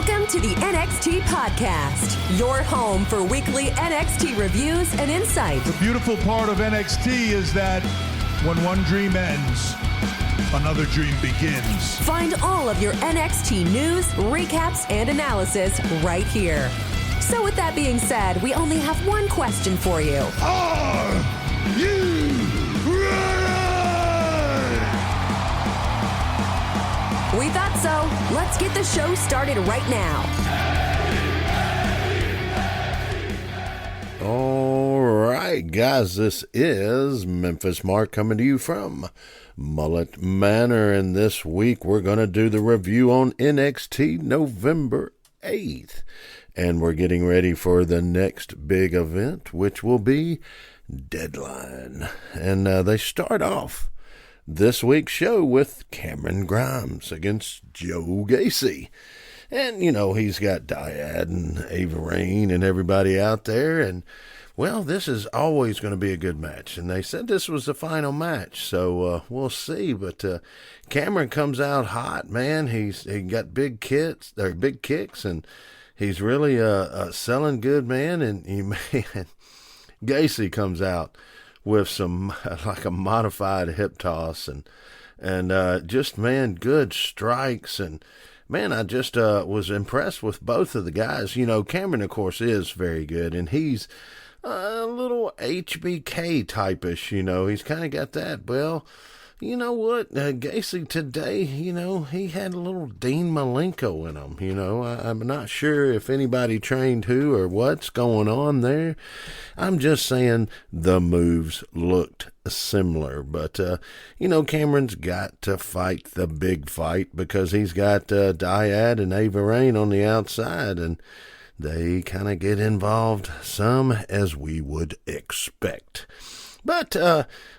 Welcome to the NXT Podcast, your home for weekly NXT reviews and insight. The beautiful part of NXT is that when one dream ends, another dream begins. Find all of your NXT news, recaps, and analysis right here. So with that being said, we only have one question for you. Are you ready? We thought so. Let's get the show started right now. All right, guys, this is Memphis Mark coming to you from Mullet Manor, and this week we're going to do the review on NXT November 8th, and we're getting ready for the next big event, which will be Deadline, and they start off this week's show with Cameron Grimes against Joe Gacy. And, you know, he's got Dyad and Ava Rain and everybody out there. And, well, this is always going to be a good match. And they said this was the final match. So we'll see. But Cameron comes out hot, man. He got big kicks, and he's really selling good, man. And Gacy comes out with some like a modified hip toss and just, man, good strikes. And man, I just was impressed with both of the guys. You know, Cameron, of course, is very good, and he's a little HBK type-ish, you know. He's kind of got that. Well, you know what? Gacy today, you know, he had a little Dean Malenko in him, you know. I'm not sure if anybody trained who or what's going on there. I'm just saying the moves looked similar. But, you know, Cameron's got to fight the big fight because he's got Dyad and Ava Rain on the outside, and they kind of get involved some, as we would expect. But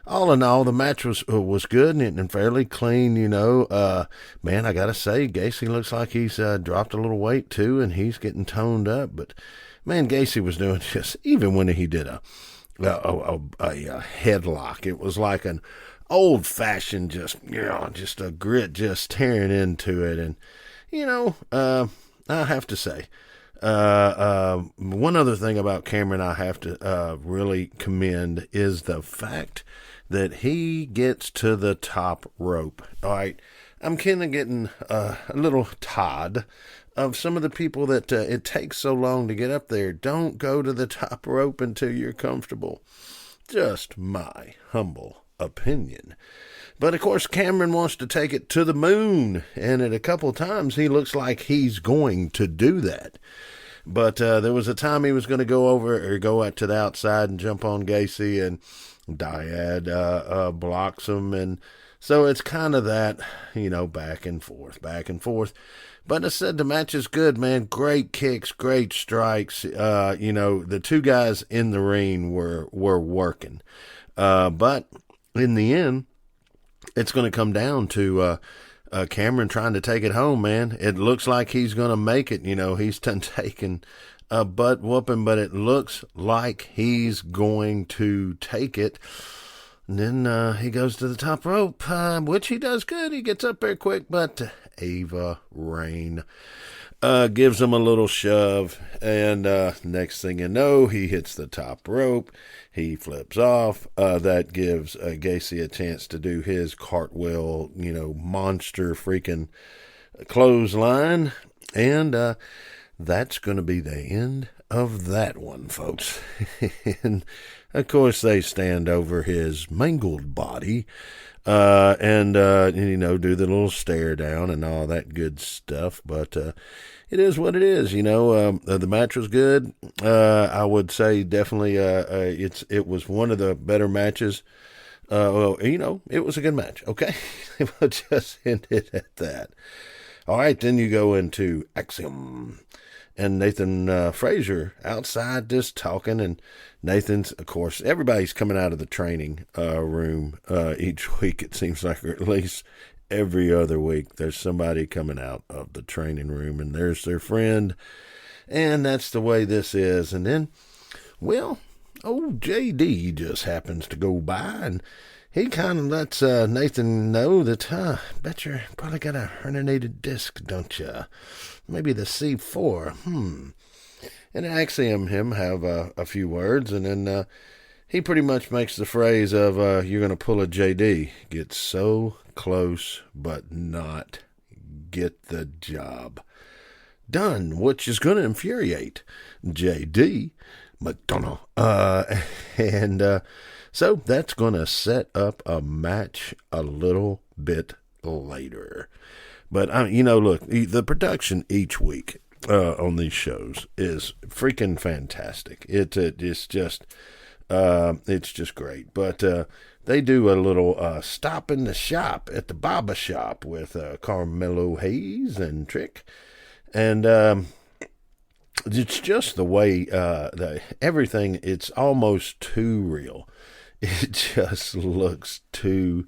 all in all, the match was good and fairly clean, you know. Man, I got to say, Gacy looks like he's dropped a little weight, too, and he's getting toned up. But, man, Gacy was doing just, even when he did a headlock, it was like an old-fashioned, just a grit just tearing into it. And, you know, I have to say, one other thing about Cameron I have to really commend is the fact that he gets to the top rope. All right, I'm kind of getting a little tired of some of the people that it takes so long to get up there. Don't go to the top rope until you're comfortable. Just my humble opinion. But, of course, Cameron wants to take it to the moon, and at a couple times he looks like he's going to do that. But there was a time he was going to go out to the outside and jump on Gacy, and Dyad blocks him. And so it's kind of that, you know, back and forth. But I said the match is good, man. Great kicks, great strikes. You know, the two guys in the ring were working. But in the end, it's going to come down to Cameron trying to take it home, man. It looks like he's going to make it. You know, he's taken a butt whooping, but it looks like he's going to take it. And then he goes to the top rope, which he does good. He gets up there quick, but Ava Rain gives him a little shove, and next thing you know, he hits the top rope. He flips off. That gives Gacy a chance to do his cartwheel, you know, monster freaking clothesline, and that's going to be the end of that one, folks. And, of course, they stand over his mangled body and you know, do the little stare down and all that good stuff. But it is what it is, you know. The match was good. I would say definitely it was one of the better matches. Well, you know, it was a good match, okay? We'll just end it at that. All right, then you go into Axiom. And Nathan Frazier outside just talking, and Nathan's, of course, everybody's coming out of the training room each week, it seems like, or at least every other week. There's somebody coming out of the training room, and there's their friend, and that's the way this is. And then, well, old JD just happens to go by, and he kind of lets Nathan know that, bet you probably got a herniated disc, don't you? Maybe the C4. And Axie and him have a few words, and then he pretty much makes the phrase of, you're going to pull a JD. Get so close, but not get the job done, which is going to infuriate JD McDonough. So that's going to set up a match a little bit later. But, look, the production each week on these shows is freaking fantastic. It's just great. But they do a little stop in the shop at the barber shop with Carmelo Hayes and Trick. And it's just the way everything, it's almost too real. It just looks too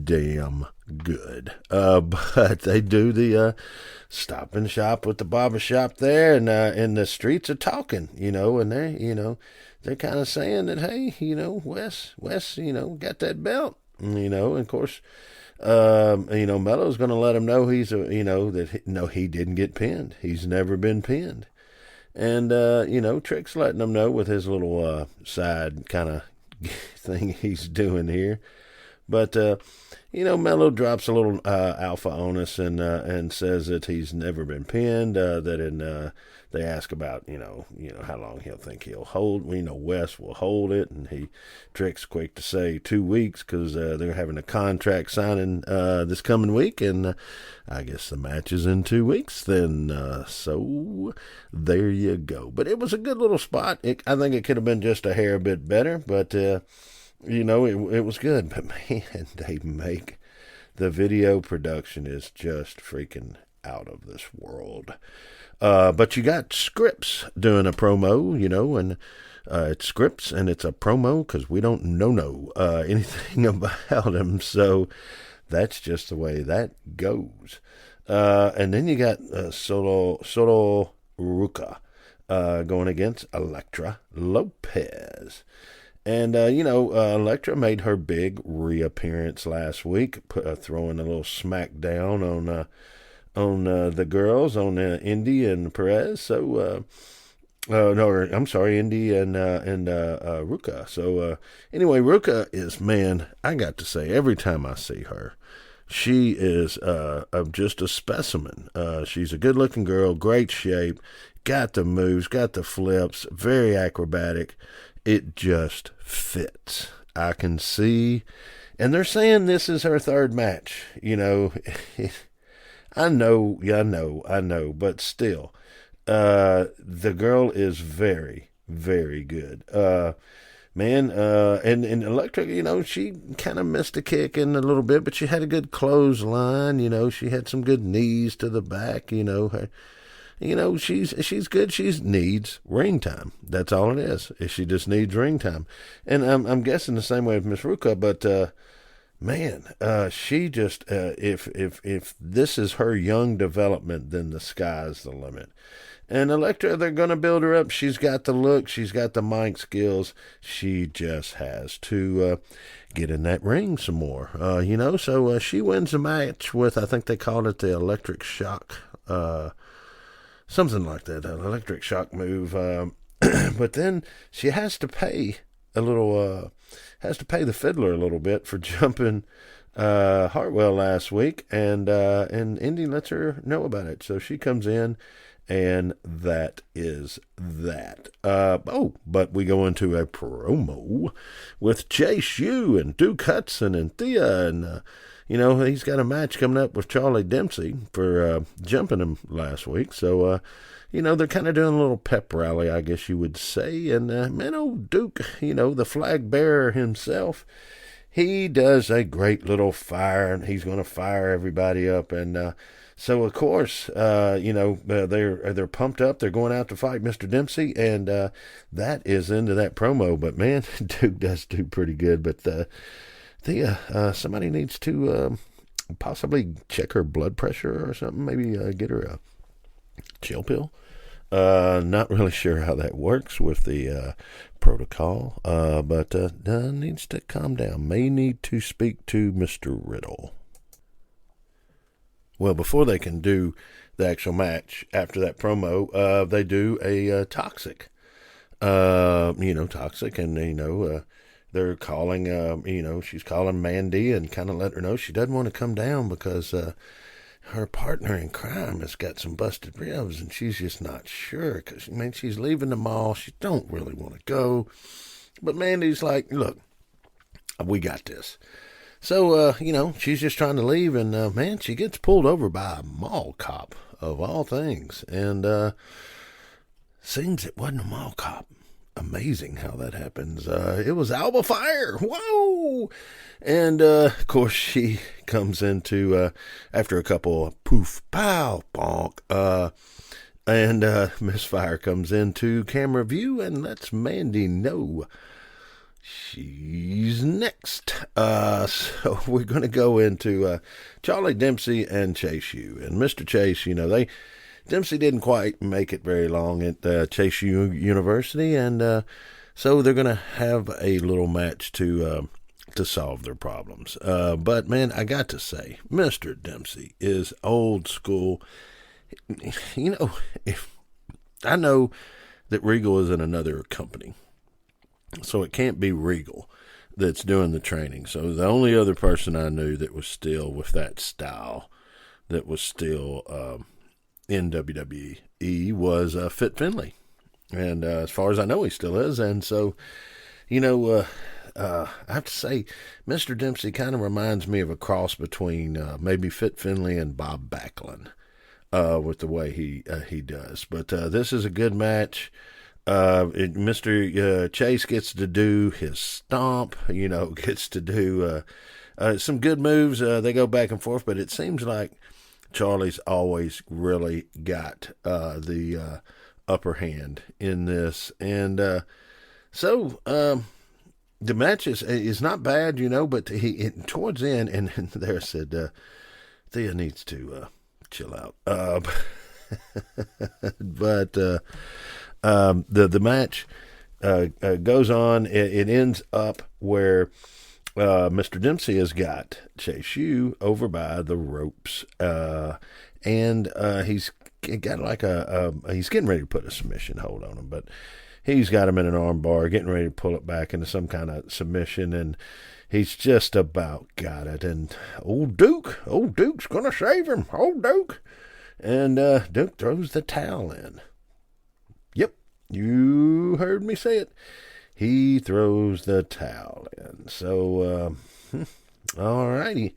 damn good. But they do the stop and shop with the barber shop there, and the streets are talking, and they're kind of saying that, hey, Wes, got that belt, and of course, Melo's going to let him know he didn't get pinned. He's never been pinned. And, Trick's letting him know with his little side kind of thing he's doing here. But, Melo drops a little alpha on us and says that he's never been pinned, they ask about, how long he'll think he'll hold. Wes will hold it, and Trick's quick to say 2 weeks because they're having a contract signing this coming week, and I guess the match is in 2 weeks then, so there you go. But it was a good little spot. I think it could have been just a hair bit better, but, it was good. But, man, they make the video production is just freaking out of this world. But you got Scripps doing a promo, and it's Scripps and it's a promo because we don't know anything about him. So that's just the way that goes. And then you got Solo Ruka going against Elektra Lopez. And, Elektra made her big reappearance last week, throwing a little smackdown on the girls, on Indy and Perez. So, Indy and Ruka. So, anyway, Ruka is, man, I got to say, every time I see her, she is just a specimen. She's a good-looking girl, great shape, got the moves, got the flips, very acrobatic. It just fits. I can see, and they're saying this is her third match. I know, but still, the girl is very, very good. And Elektra, she kind of missed a kick in a little bit, but she had a good clothesline. She had some good knees to the back. She's good. She needs ring time. That's all it is. She just needs ring time. And I'm guessing the same way with Miss Ruka, but man, she just if this is her young development, then the sky's the limit. And Elektra, they're going to build her up. She's got the look. She's got the mic skills. She just has to get in that ring some more. So she wins the match with, I think they called it the electric shock. Something like that, an electric shock move. But then she has to pay the fiddler a little bit for jumping Hartwell last week, and Indy lets her know about it. So she comes in, and that is that. But we go into a promo with Chase U and Duke Hudson and Thea, and he's got a match coming up with Charlie Dempsey for jumping him last week. So, they're kind of doing a little pep rally, I guess you would say. And, man, old Duke, the flag bearer himself, he does a great little fire, and he's going to fire everybody up. And so, of course, they're pumped up. They're going out to fight Mr. Dempsey, and that is into that promo. But, man, Duke does do pretty good. But somebody needs to possibly check her blood pressure or something. Maybe get her a chill pill. Not really sure how that works with the protocol, but needs to calm down. May need to speak to Mr. Riddle. Well, before they can do the actual match, after that promo, they do a toxic. Toxic, and, they're calling, she's calling Mandy and kind of let her know she doesn't want to come down because her partner in crime has got some busted ribs, and she's just not sure because, she's leaving the mall. She don't really want to go. But Mandy's like, look, we got this. So, she's just trying to leave, and, she gets pulled over by a mall cop, of all things, and seems it wasn't a mall cop. Amazing how that happens. It was Alba Fire. Whoa! And, of course, she comes into, after a couple of poof, pow, bonk, and Miss Fire comes into camera view and lets Mandy know she's next. So we're going to go into Charlie Dempsey and Chase U. And Mr. Chase, Dempsey didn't quite make it very long at Chase U University, and so they're going to have a little match to solve their problems. But, man, I got to say, Mr. Dempsey is old school. If I know that Regal is in another company, so it can't be Regal that's doing the training. So the only other person I knew that was still with that style, that was still in WWE, was Fit Finlay. And as far as I know, he still is. And so, I have to say, Mr. Dempsey kind of reminds me of a cross between maybe Fit Finlay and Bob Backlund with the way he does. But this is a good match. Mr. Chase gets to do his stomp, gets to do some good moves. They go back and forth, but it seems like Charlie's always really got the upper hand in this. And so the match is not bad, but towards the end, and there said, Thea needs to chill out. But the match goes on. It ends up where Mr. Dempsey has got Chase U over by the ropes, and he's got he's getting ready to put a submission hold on him, but he's got him in an arm bar, getting ready to pull it back into some kind of submission, and he's just about got it. And old Duke's gonna save him, old Duke, and Duke throws the towel in. Yep, you heard me say it. He throws the towel in. So, all righty.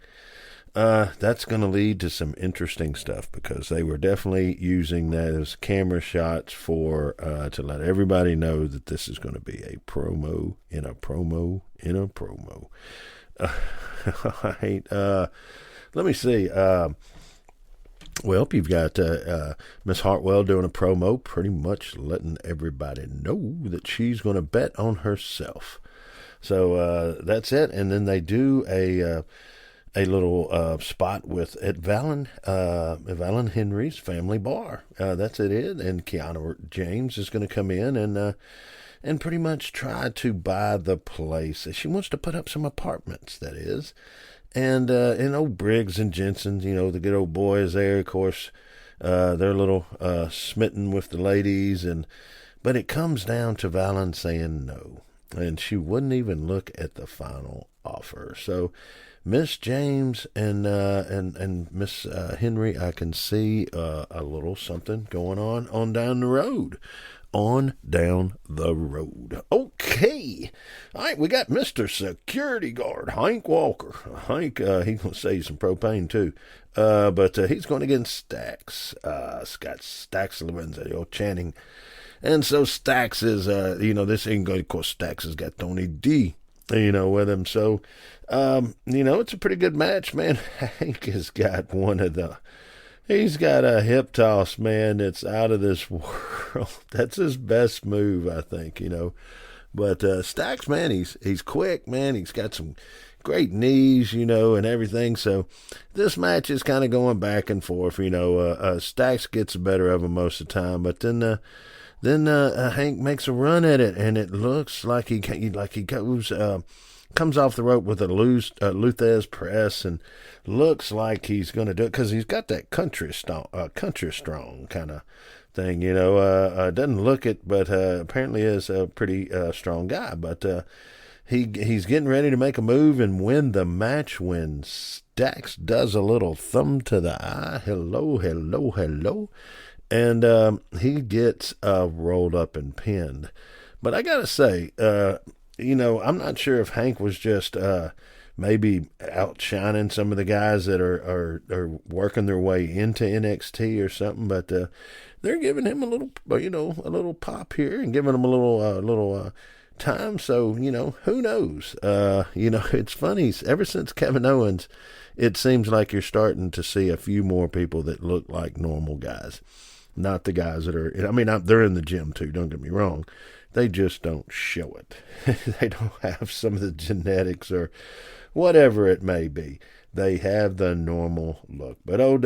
That's going to lead to some interesting stuff because they were definitely using that as camera shots for to let everybody know that this is going to be a promo in a promo in a promo. All right. Let me see. Well, you've got Miss Hartwell doing a promo, pretty much letting everybody know that she's going to bet on herself. So that's it. And then they do a little spot with at Valen Henry's Family Bar. That's it. And Kiana James is going to come in and pretty much try to buy the place. She wants to put up some apartments, that is. And old Briggs and Jensen, the good old boys there, of course, they're a little smitten with the ladies, but it comes down to Valen saying no, and she wouldn't even look at the final offer. So Miss James and Miss Henry, I can see a little something going on down the road. On down the road. Okay. All right, we got Mr. Security Guard, Hank Walker. Hank, he's going to save some propane, too. But he's going against Stax. Got Stax Lorenzo chanting. And so Stax is, this ain't going to, of course, Stax has got Tony D, with him. So, it's a pretty good match, man. Hank has got he's got a hip toss, man, that's out of this world. That's his best move, I think, But Stax, man, he's quick, man. He's got some great knees, and everything. So this match is kind of going back and forth. Stacks gets the better of him most of the time, but then Hank makes a run at it, and it looks like he goes comes off the rope with a Luthez press, and looks like he's going to do it because he's got that country strong kind of thing. Doesn't look it, but apparently is a pretty strong guy. But he's getting ready to make a move and win the match when Stacks does a little thumb to the eye. Hello, hello, hello. And he gets rolled up and pinned. But I got to say, I'm not sure if Hank was just maybe outshining some of the guys that are working their way into NXT or something, but they're giving him a little pop here and giving him a little time. So, who knows? It's funny. Ever since Kevin Owens, it seems like you're starting to see a few more people that look like normal guys. Not the guys that are, they're in the gym too, don't get me wrong. They just don't show it. They don't have some of the genetics or whatever it may be. They have the normal look. But old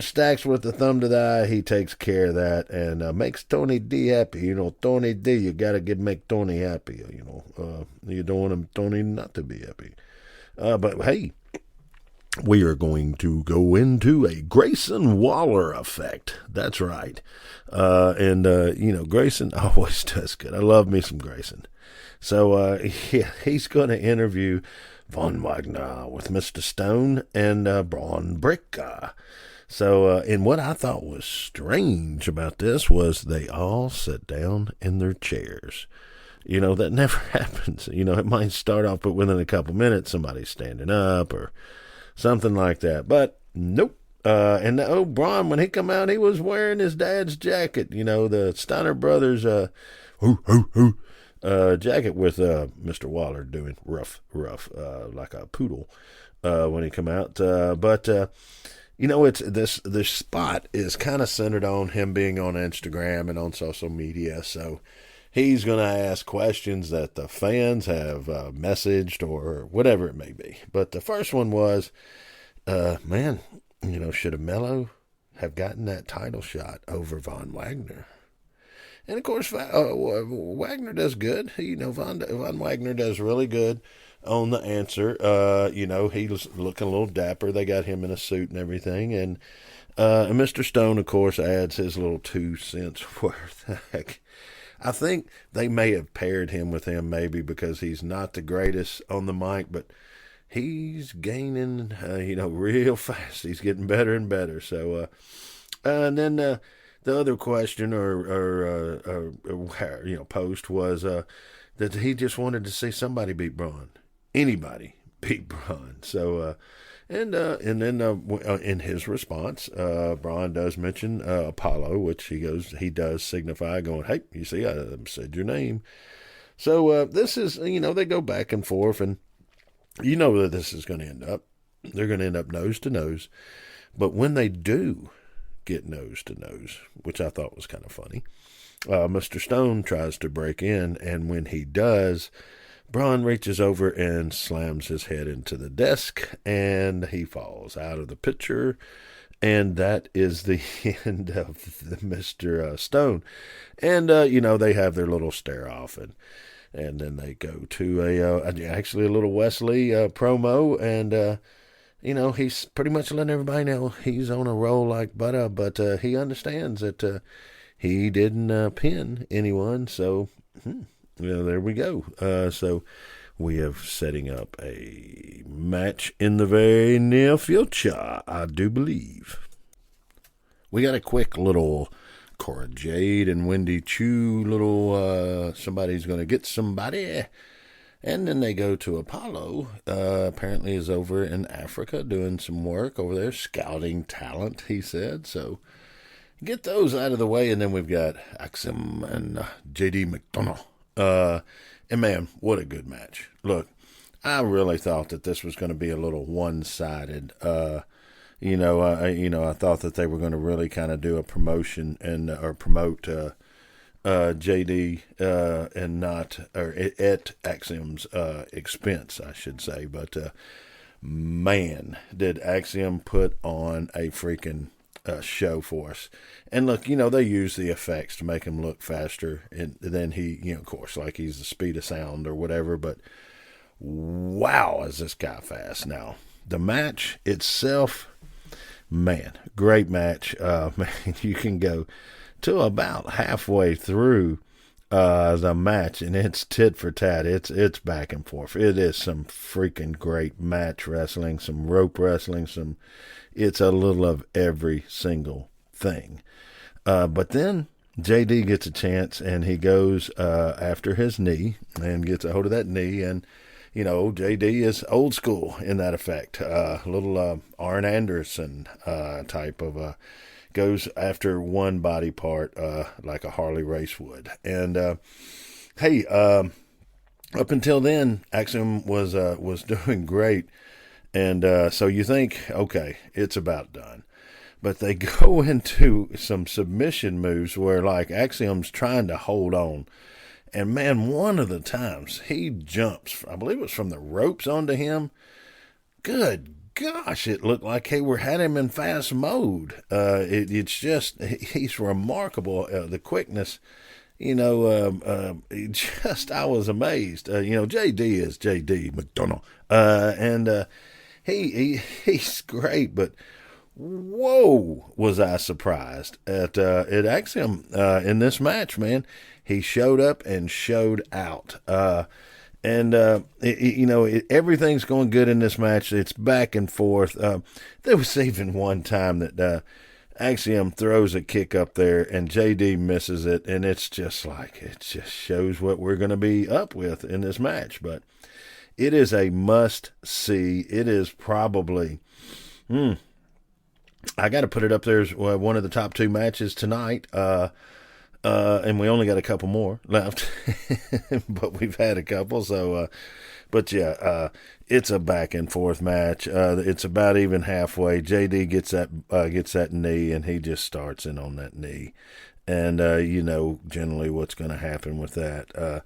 Stacks with the thumb to the eye, he takes care of that and makes Tony D happy. Tony D, you got to make Tony happy. You don't want him, Tony, not to be happy. But hey, we are going to go into a Grayson Waller effect. That's right. Grayson always does good. I love me some Grayson. So, he's going to interview Von Wagner with Mr. Stone and Braun Breaker. And what I thought was strange about this was they all sit down in their chairs. That never happens. It might start off, but within a couple minutes, somebody's standing up or something like that. But nope. And the old Braun, when he come out, he was wearing his dad's jacket. The Steiner Brothers jacket with Mr. Waller doing rough, like a poodle when he come out. It's this spot is kind of centered on him being on Instagram and on social media. So he's going to ask questions that the fans have messaged or whatever it may be. But the first one was, should a Mello have gotten that title shot over Von Wagner? And of course, Wagner does good. Von Wagner does really good on the answer. He's looking a little dapper. They got him in a suit and everything. And Mr. Stone, of course, adds his little 2 cents worth. I think they may have paired him with him maybe because he's not the greatest on the mic, but he's gaining, real fast. He's getting better and better. So, and then the other question or post was that he just wanted to see somebody beat Braun. Anybody beat Braun. So, and then in his response, Braun does mention Apollo, which he does signify going, hey, you see, I said your name. So this is, they go back and forth, and that this is going to end up. They're going to end up nose to nose. But when they do get nose to nose, which I thought was kind of funny, Mr. Stone tries to break in, and when he does, Braun reaches over and slams his head into the desk, and he falls out of the picture, and that is the end of Mr. Stone. And, they have their little stare-off, and then they go to a little Wesley promo, and, he's pretty much letting everybody know he's on a roll like butter, but he understands that he didn't pin anyone, so there we go. So we have setting up a match in the very near future, I do believe. We got a quick little Cora Jade and Wendy Chu little somebody's going to get somebody. And then they go to Apollo, apparently is over in Africa doing some work over there, scouting talent, he said. So get those out of the way, and then we've got Axum and J.D. McDonough. And man, what a good match. Look, I really thought that this was going to be a little one-sided. I thought that they were going to really kind of do a promotion and or promote JD and not or at Axiom's expense, I should say. But man, did Axiom put on a freaking show for us. And look, they use the effects to make him look faster, and then he, of course, like he's the speed of sound or whatever. But wow, is this guy fast now? The match itself, man, great match. Man, you can go to about halfway through the match, and it's tit for tat. It's back and forth. It is some freaking great match wrestling, some rope wrestling, it's a little of every single thing. But then JD gets a chance, and he goes after his knee and gets a hold of that knee, and JD is old school in that effect. Little Arn Anderson type of goes after one body part like a Harley race would. And hey, up until then, Axiom was doing great, and so you think, okay, it's about done. But they go into some submission moves where like Axiom's trying to hold on. And, man, one of the times he jumps, I believe it was from the ropes onto him. Good gosh, it looked like they had him in fast mode. It's just, he's remarkable, the quickness. I was amazed. JD is JD McDonough. And he's great, but whoa, was I surprised at Axiom in this match, man. He showed up and showed out. Everything's going good in this match. It's back and forth. There was even one time that Axiom throws a kick up there and JD misses it, and it's just like, it just shows what we're going to be up with in this match. But it is a must-see. It is probably, I got to put it up there as one of the top two matches tonight. And we only got a couple more left, but we've had a couple. So, it's a back and forth match. It's about even halfway. JD gets that knee, and he just starts in on that knee, and generally what's going to happen with that.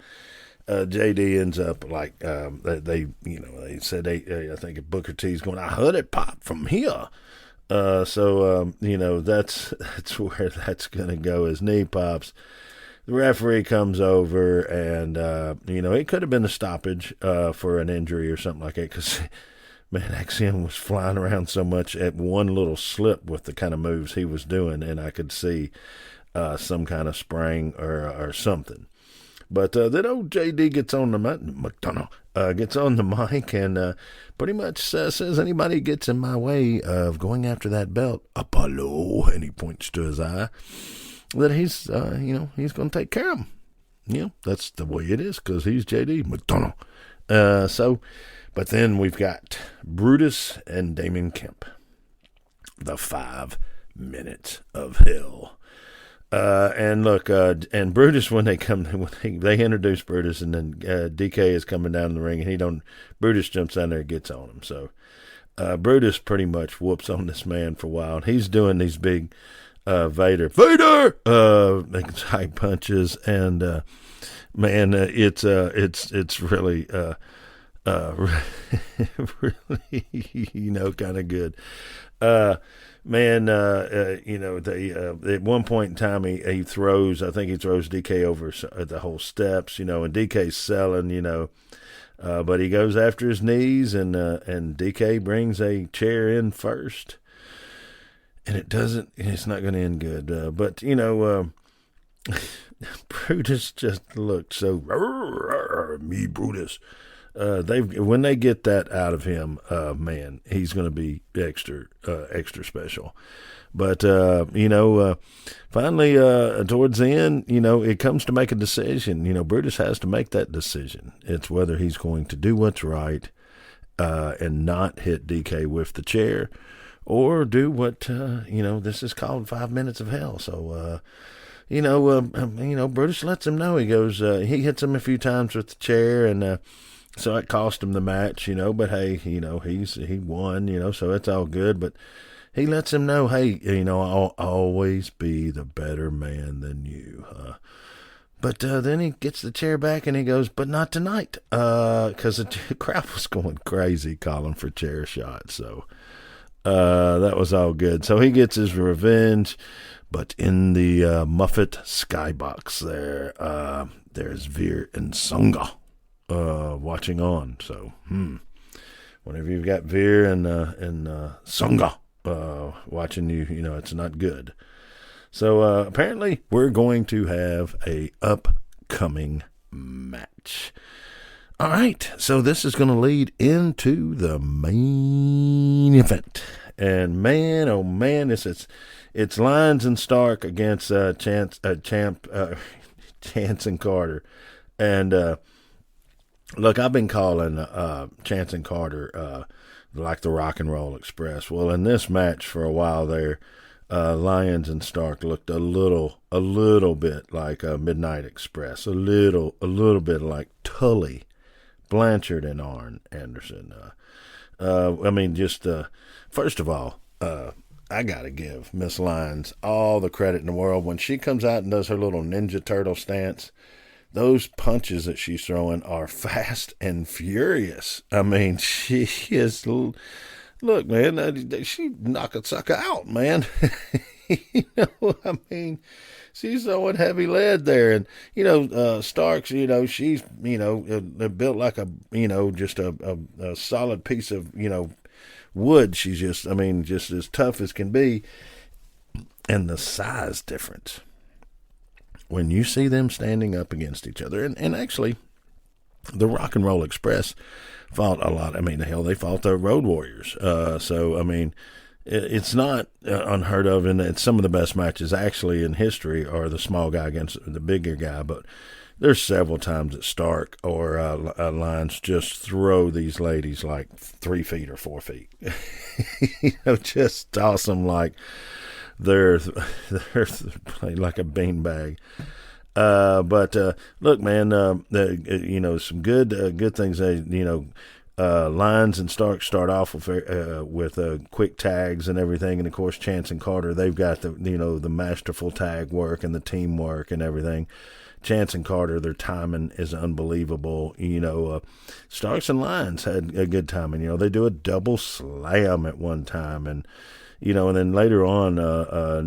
JD ends up like they said I think Booker T's going, I heard it pop from here. That's where that's going to go. His knee pops. The referee comes over, and, it could have been a stoppage for an injury or something like that, because, man, Axiom was flying around so much at one little slip with the kind of moves he was doing, and I could see some kind of spraying or something. But then old JD gets on the McDonough gets on the mic and pretty much says, anybody gets in my way of going after that belt, Apollo, and he points to his eye, that he's going to take care of him. That's the way it is, because he's JD McDonough. But then we've got Brutus and Damon Kemp, the 5 minutes of hell. And look, and Brutus, when they introduce Brutus, and then DK is coming down in the ring, and Brutus jumps down there and gets on him. So Brutus pretty much whoops on this man for a while, and he's doing these big Vader type punches, and man, it's really really kind of good. They at one point in time he throws DK over the whole steps, and DK's selling, but he goes after his knees, and DK brings a chair in first, and it's not going to end good. But Brutus just looked so me Brutus. When they get that out of him, man, he's going to be extra special. But finally, towards the end, it comes to make a decision. Brutus has to make that decision. It's whether he's going to do what's right and not hit DK with the chair, or do what this is called 5 minutes of hell. So. Brutus lets him know. He goes, he hits him a few times with the chair, and so it cost him the match, but hey, he won, so it's all good. But he lets him know, hey, I'll always be the better man than you. But then he gets the chair back and he goes, but not tonight, because the crowd was going crazy calling for chair shots. So that was all good. So he gets his revenge, but in the Muffet skybox there's Veer and Sunga watching on. So whenever you've got Veer and Sunga watching you, it's not good. So apparently we're going to have a upcoming match. All right, so this is going to lead into the main event. And man, oh man, it's Lyons and Stark against Chance and Carter. And look, I've been calling Chance and Carter like the Rock and Roll Express. Well, in this match for a while there, Lyons and Stark looked a little bit like Midnight Express, a little bit like Tully Blanchard and Arn Anderson. First of all, I gotta give Miss Lyons all the credit in the world. When she comes out and does her little Ninja Turtle stance, those punches that she's throwing are fast and furious. I mean, she is. Look, man, she knock a sucker out, man. She's throwing heavy lead there. And, Starks, she's, built like just a solid piece of, wood. She's just as tough as can be. And the size difference, when you see them standing up against each other, and actually, the Rock and Roll Express fought a lot. They fought the Road Warriors. It's not unheard of, and it's some of the best matches actually in history are the small guy against the bigger guy. But there's several times that Stark or Lyons just throw these ladies like 3 feet or 4 feet. Just toss them like they're like a beanbag. But look, man, some good things. Lyons and Stark start off with quick tags and everything, and of course Chance and Carter, they've got the masterful tag work and the teamwork and everything. Chance and Carter, their timing is unbelievable. Starks and Lyons had a good timing. They do a double slam at one time, and then later on,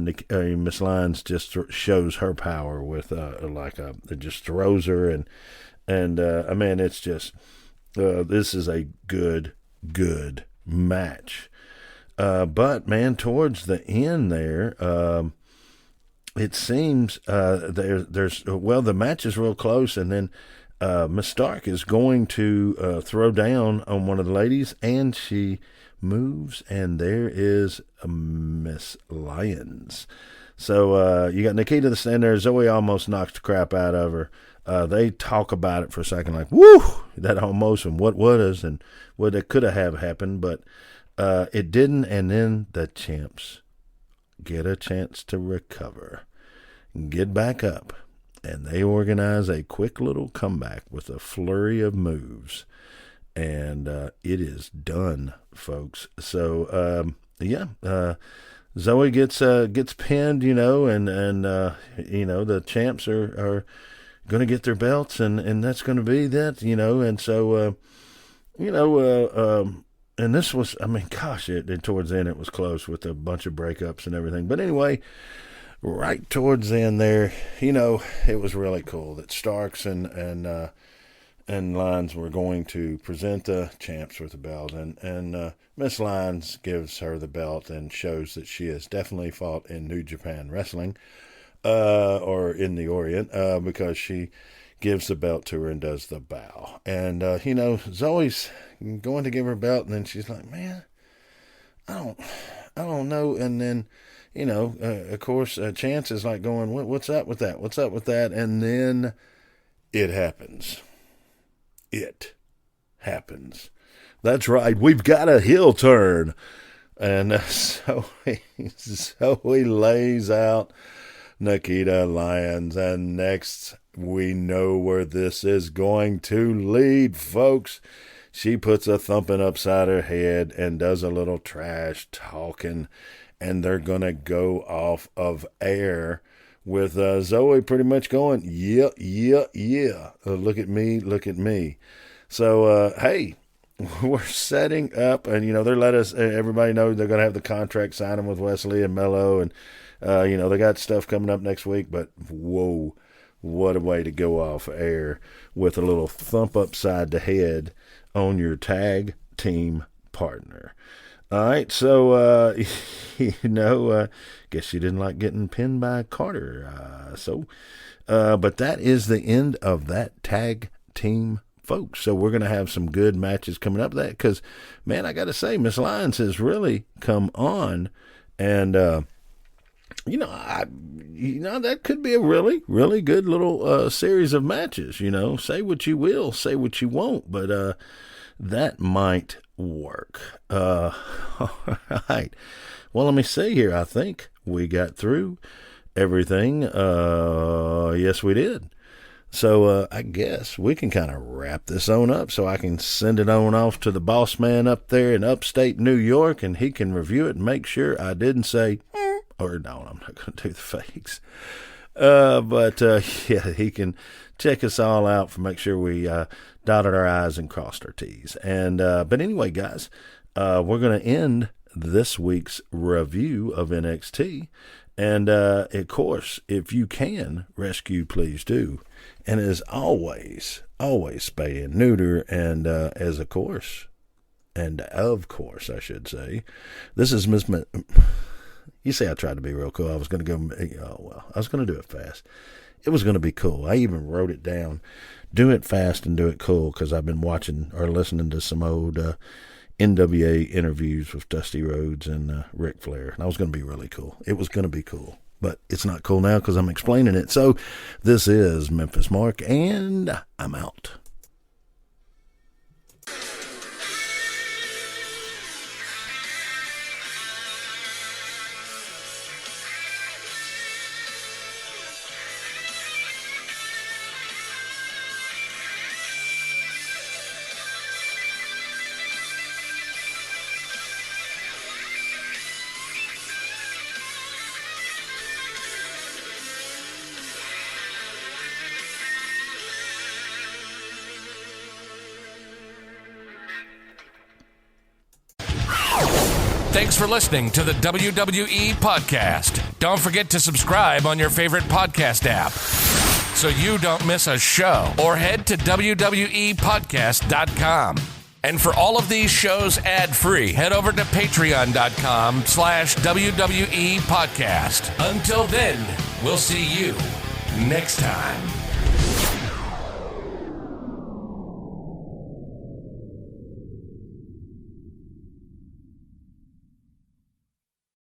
Miss Lyons just shows her power with it just throws her, and it's just this is a good match. But man, towards the end there, it seems the match is real close, and then Miss Stark is going to throw down on one of the ladies, and she moves, and there is Miss Lyons. So you got Nikita standing there. Zoe almost knocks the crap out of her. They talk about it for a second, like, woo, that almost, and what was, and what it could have happened, but it didn't. And then the champs get a chance to recover, get back up, and they organize a quick little comeback with a flurry of moves. And it is done, folks. So Zoe gets pinned, and the champs are going to get their belts, and that's going to be that, and so and this was, towards the end it was close with a bunch of breakups and everything. But anyway, right towards the end there, it was really cool that Starks and Lyons were going to present the champs with the belt, and Miss Lyons gives her the belt and shows that she has definitely fought in New Japan Wrestling, or in the Orient, because she gives the belt to her and does the bow. And Zoe's going to give her belt, and then she's like, man, I don't know. And then of course, Chance is like going, what's up with that? What's up with that? And then it happens. It happens. That's right. We've got a heel turn. And so he lays out Nikita Lyons. And next, we know where this is going to lead, folks. She puts a thumping upside her head and does a little trash talking. And they're going to go off of air with Zoe pretty much going, yeah. Look at me. So, hey, we're setting up, and, they let us, everybody know they're going to have the contract signing with Wesley and Mello, and, they got stuff coming up next week, but whoa, what a way to go off air with a little thump upside the head on your tag team partner. All right, so, guess you didn't like getting pinned by Carter. But that is the end of that tag team, folks. So we're going to have some good matches coming up that because, man, I got to say, Miss Lyons has really come on. And, that could be a really, really good little series of matches. Say what you will, say what you won't, but that might work. All right. Well, let me see here. I think we got through everything. Yes, we did. So I guess we can kind of wrap this on up so I can send it on off to the boss man up there in upstate New York, and he can review it and make sure I didn't say, or no, I'm not going to do the fakes. But he can check us all out for make sure we dotted our I's and crossed our T's. And but anyway, guys, we're going to end this week's review of NXT. And, of course, if you can rescue, please do. And as always spay and neuter. And of course, I should say, this is Miss... You see, I tried to be real cool. I was going to go, I was going to do it fast. It was going to be cool. I even wrote it down. Do it fast and do it cool, because I've been watching or listening to some old NWA interviews with Dusty Rhodes and Ric Flair. And I was going to be really cool. It was going to be cool. But it's not cool now because I'm explaining it. So this is Memphis Mark, and I'm out. Thanks for listening to the WWE Podcast. Don't forget to subscribe on your favorite podcast app so you don't miss a show, or head to WWEpodcast.com. And for all of these shows ad-free, head over to patreon.com/WWE Podcast. Until then, we'll see you next time.